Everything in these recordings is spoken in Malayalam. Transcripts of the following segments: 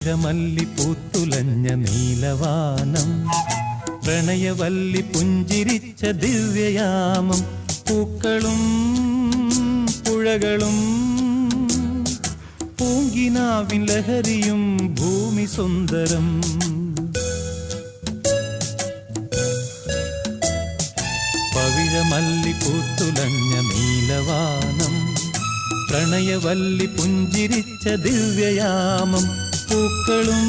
മല്ലി പൂത്തുലഞ്ഞ നീലവാനം പ്രണയവല്ലി പുഞ്ചിരിച്ച ദിവ്യയാമം പൂക്കളും പുഴകളും പൂങ്കിനാവിൻ ലഹരിയും ഭൂമി സുന്ദരം പവിഴമല്ലി പൂത്തുലഞ്ഞ നീലവാനം പ്രണയവല്ലി പുഞ്ചിരിച്ച ദിവ്യയാമം പൂക്കളും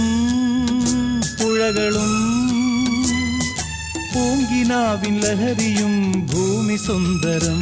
പുഴകളും പൂങ്കിനാവിൻ ലഹരിയും ഭൂമി സുന്ദരം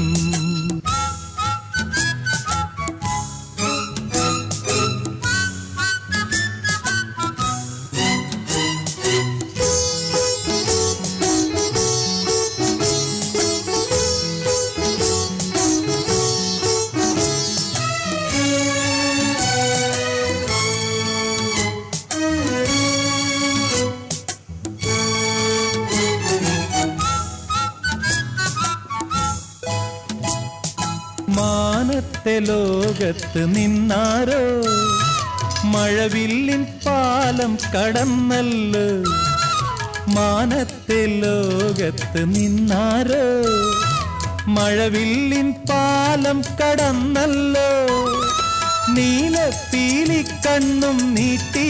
മാനത്തെ ലോകത്ത് നിന്നാരോ മഴവില്ലിൻ പാലം കടന്നല്ലോ മാനത്തെ ലോകത്ത് നിന്നാരോ മഴവില്ലിൻ പാലം കടന്നല്ലോ നീലപ്പീലിക്കണ്ണും നീട്ടി